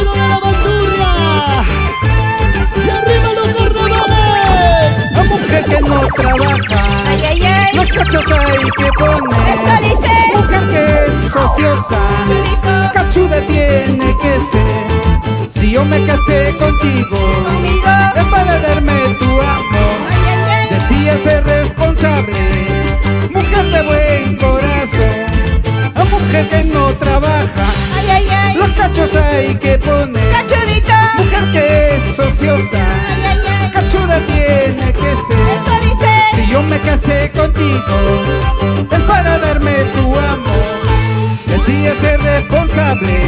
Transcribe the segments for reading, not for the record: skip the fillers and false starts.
sonido de la bandurria. Y arriba los carnavales. La mujer que no trabaja, Ay, ay, ay. los cachos hay que poner. Eso dice. Mujer que es ociosa, Churito. cachuda tiene que ser. Si yo me casé contigo, Conmigo. es para darme tu amor. Ay, ay, ay. Decía ser responsable, mujer de buen corazón. La mujer que no trabaja, Ay, ay, ay. los cachos hay que poner. Cachorrito. Mujer que es ociosa, Ay, ay, ay. cachuda tiene que ser. Eso dice. Si yo me casé contigo, es para darme tu amor. Decía ser responsable,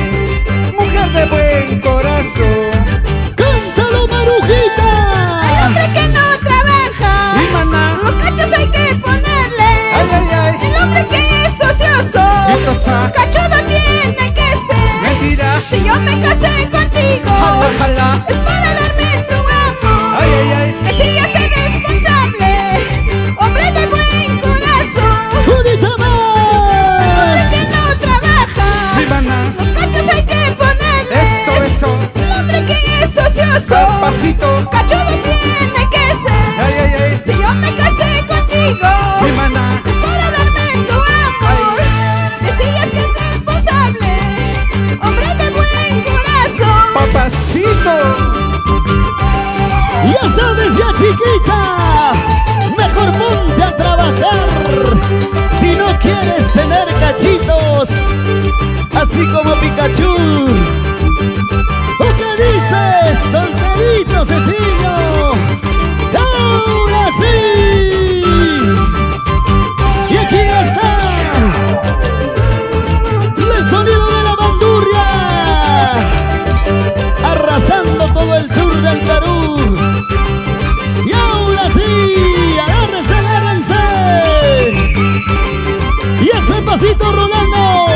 mujer de buen corazón. ¡Cántalo, Marujita! Al hombre que no trabaja, Mi maná, los cachos hay que ponerle. ay, ay, ay, El hombre que es ocioso, y cosa, cachudo tiene que ser. mentira, Si yo me casé contigo, jala, jala, es para darme tu amor. ay, ay, ay, Decía ser responsable, hombre de buen corazón. ¡Unita El más! que no trabaja, mi maná, los cachos hay que ponerle. eso, El hombre que es ocioso, papacito, cachudo tiene que ser. ay, ay, ay, Si yo me casé contigo, mi maná, para darme tu amor. Decías que es responsable, hombre de buen corazón. papacito, Ya sabes, ya chiquita, mejor ponte a trabajar si no quieres tener cachitos, así como Pikachu. ¿O qué dices, solterito Cecilio? ¡Ahora sí! Y aquí está el sonido de la bandurria, arrasando todo el sur del Perú. Y ahora sí, agárrense, agárrense. Y ese pasito Rolando,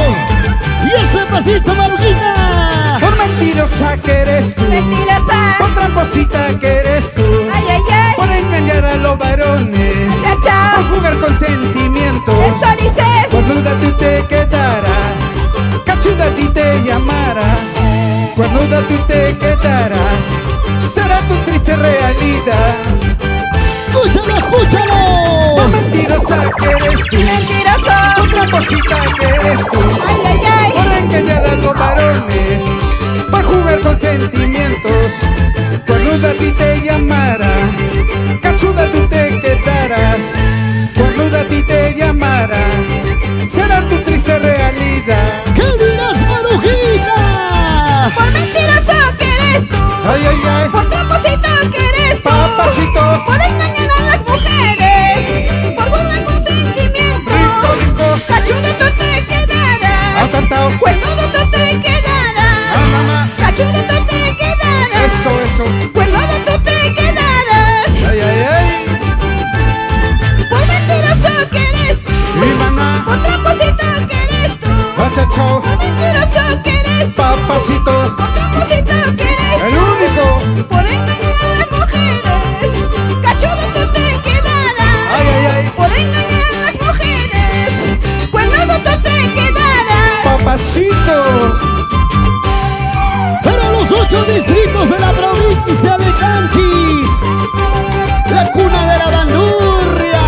y ese pasito Marujita. por mentirosa que eres tú, Mentirosa. por tramposita que eres tú, Ay, ay, ay. por engañar a los varones, Chao, chao. por jugar con sentimientos. Eso dices. Por duda tú te quedarás, cachuda a ti te llamará. Por duda tú te quedarás, será tu triste realidad. Escúchalo, escúchalo. Por mentirosa que eres tú, Mentiroso. por tramposita que eres tú, Ay, ay, ay. por engañar a los varones, por jugar con sentimientos. Por duda a ti te llamará, cachuda tú te quedarás. Por duda a ti te llamará, será tu triste realidad. ¿Qué dirás, Marujita? Por mentiroso que eres tú. Ay, ay, ay, Por tramposito que eres tú. papacito, Por engañar a las mujeres. Por jugar con sentimientos. rico, rico, Cachudo tú te quedarás. atantao, Cuernudo tú te quedarás. mamá, Cachudo tú te quedarás. eso, Cuernudo tú te quedarás. ay, ay, ay, Por mentiroso que eres tú. mi maná, Por tramposito que eres tú. achachao, Por mentiroso que eres tú. papacito, Por tramposito que eres el tú. único, Por engañar a las mujeres. Cachudo tú te quedarás. ay, ay, ay, Por engañar a las mujeres. Cuernudo tú te quedarás. papacito. Para los 8 distritos de la provincia de Canchis, la cuna de la bandurria,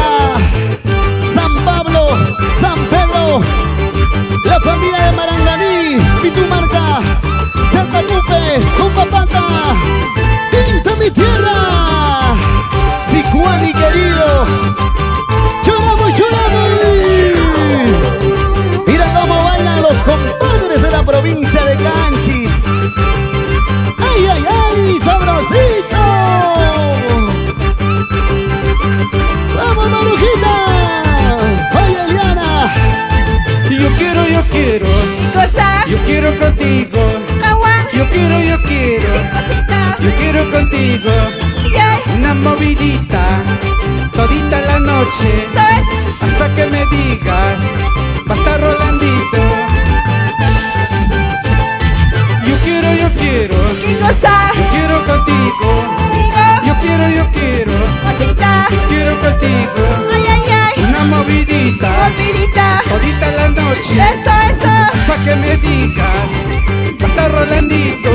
San Pablo, San Pedro, la familia de Maranganí, Pitumarca, Chacacupe, Compapanta, Tinta mi tierra, Sicuani querido, lloramos, lloramos. Mira cómo bailan los compadres de la provincia de Canchis. ¡Ay, ay, ay! ¡Sabrosito! ¡Vamos, Marujita! ¡Oye, Eliana! Yo quiero, Cosa. yo quiero contigo. Agua. Yo quiero, Cosita. yo quiero contigo. Yeah. Una movidita, todita la noche, ¿Sabes? hasta que me digas, basta Rolandito. Yo quiero, ¿Qué cosa? yo quiero contigo. Conmigo. Yo quiero, Cosita. yo quiero contigo. Ay, ay, ay. Una movidita, Rapidita. todita la noche, Eso, eso. hasta que me digas, basta Rolandito.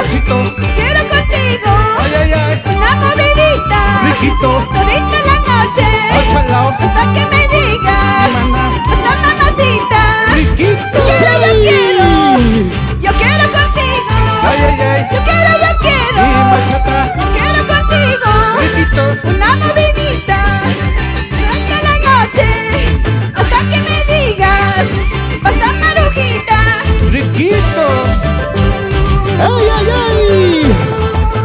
Papacito, quiero contigo ay, ay, ay, una movidita riquito, todita la noche al chalao, hasta que me digas maná, hasta mamacita. riquito, Yo quiero contigo. ay, ay, ay, Yo quiero y bachata, Yo quiero contigo riquito, una movidita durante la noche hasta que me digas pasa marujita. riquito, ¡Ay, ay, ay!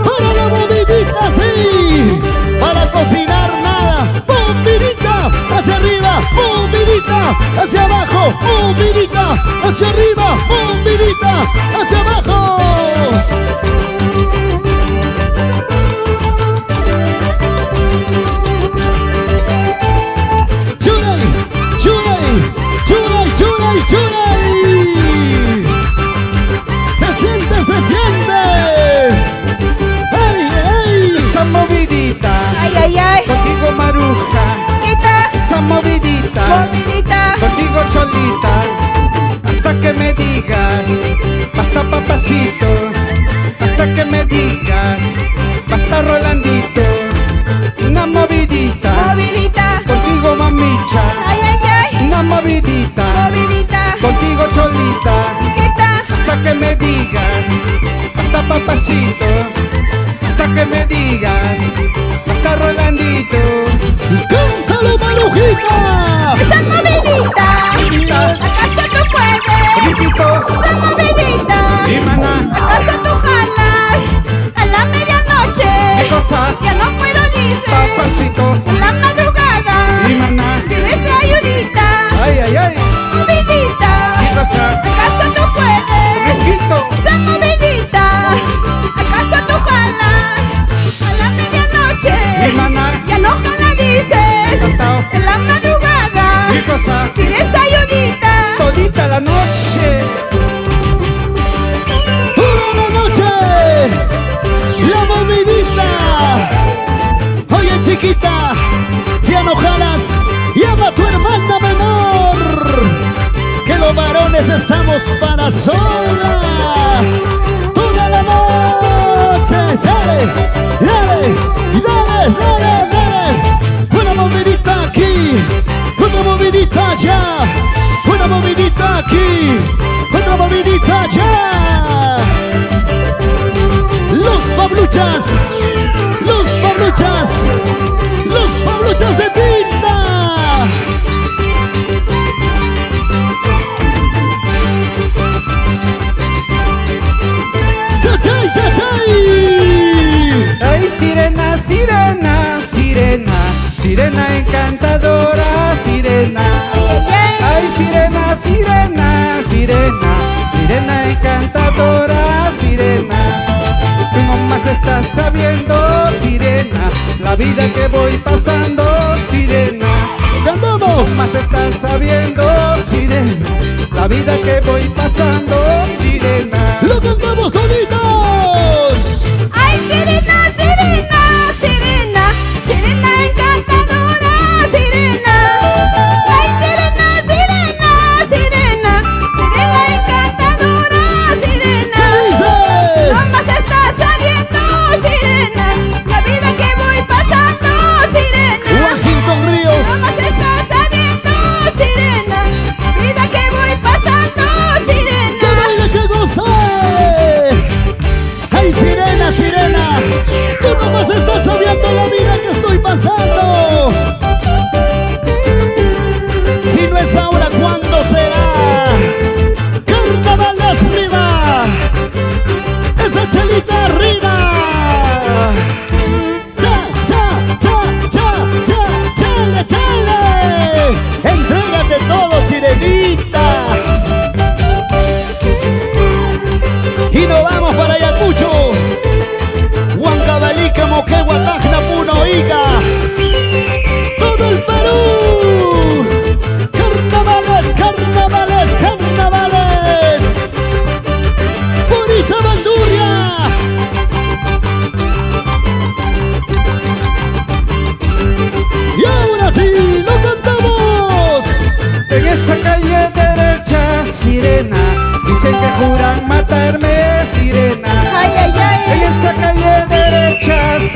Para la movidita, sí. Para cocinar nada. Movidita hacia arriba, movidita hacia abajo, movidita hacia arriba, movidita hacia abajo. Churay, churay, churay, churay, churay. Se siente, se siente. ¡Ay, ay! esa movidita, Ay, ay, ay. contigo maruja, Quita, esa movidita, movidita. contigo cholita, hasta que me digas, basta papacito, hasta que me digas, basta Rolandito, una movidita, Movidita. contigo mamicha, Ay, ay, ay. una movidita, Movidita. contigo cholita, Quita, hasta que me digas, basta papacito, hasta que me digas, basta Rolandito, ¡Cántalo, Marujita! esa movidita. Movidita. ¿Acaso tú puedes? riquito, Esa movidita. y maná, ¿Acaso tú jalas a la medianoche? qué cosa, Ya no puedo dice papacito, en la madrugada. y maná, Tienes ayudita, ay, ay, ay, movidita. qué cosa, ¿Acaso tú puedes? riquito, Esa movidita. ¿Acaso tú jalas a la medianoche? y maná, Ya no jala dices Tatao. en la madrugada. qué cosa, Tienes ayudita. todita la noche, ¡Toda la noche! ¡La movidita! Oye, chiquita, si ya no jalas, llama a tu hermana menor. Que los varones estamos para sola. ¡Toda la noche! ¡Dale! ¡Dale! ¡Dale! ¡Dale! ¡Dale! Una movidita aquí, otra movidita allá, una movidita aquí, otra movidita allá. Los Pabluchas, los Pabluchas, los Pabluchas de tinta. ¡Chachay, chachay! ay sirena, sirena, sirena, sirena encantadora, sirena, Ay, ay, ay. ay sirena, sirena, sirena, sirena encantadora, sirena, tú nomás estás sabiendo, sirena, la vida que voy pasando, sirena, ¡Cantamos! más estás sabiendo, sirena, la vida que voy pasando, sirena, ¡Lo cantamos toditos! Ay, sirena, sirena, sirena, sirena encantadora, sirena. Ay, sirena, sirena, sirena, sirena encantadora, sirena. ¿Qué dice? Nomás estás sabiendo, sirena, la vida que voy pasando, sirena. Washington Ríos. Nomás estás sabiendo, sirena, la vida que voy pasando, ¡Que sirena. baile, que goce!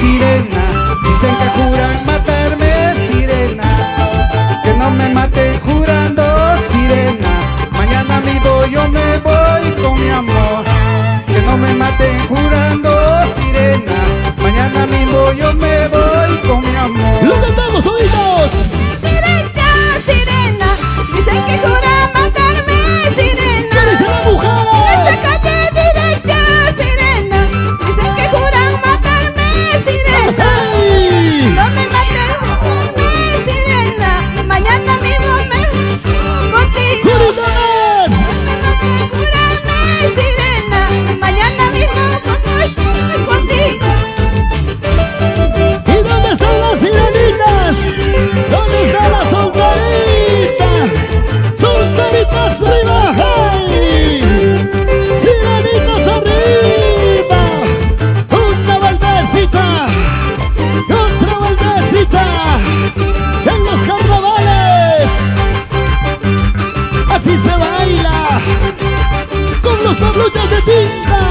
sirena. Dicen que juran matarme, sirena. Que no me maten jurando, sirena. Mañana vivo, yo me voy con mi amor. Que no me maten jurando, sirena. Mañana mismo yo me voy con mi amor. ¡Lo cantamos toditos! Derecha, sirena, dicen que juran matarme, sirena. ¿Qué dicen las mujeres? Esa calle derecha, sirena, dicen que juran matarme, sirena. ¡Ay! No me maten, matarme, sirena. Mañana mismo me contigo. ¡Juritas! Júrame, sirena. Mañana mismo voy contigo. ¿Y dónde están las sirenitas? ¿Dónde está la solterita? ¡Solteritas arriba! ¡Hey! ¡Sirenitas arriba! Una baldecita y otra baldecita en los carnavales. Así se baila con los tabluchos de tinta.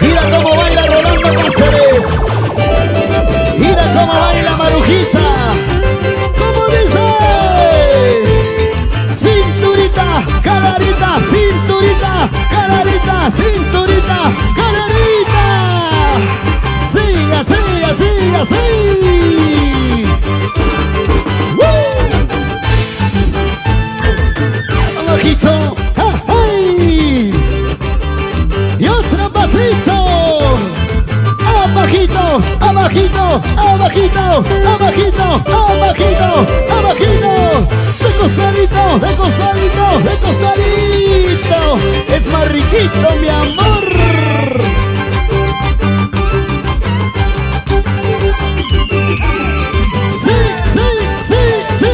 Mira cómo baila Rolando Cáceres. Mira cómo baila Marujita. ¿Cómo dice? Cinturita, calarita, cinturita, calarita, cinturita, calarita. Siga, siga, siga, siga. Abajito, ¡ay! Y otro pasito. Abajito, abajito, abajito, abajito, abajito, abajito. De costadito, de costadito, de costadito. Es más riquito, mi amor. Sí, sí, sí, sí.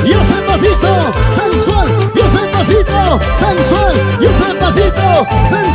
Y ese pasito sensual, y ese pasito sensual, y ese pasito sensual.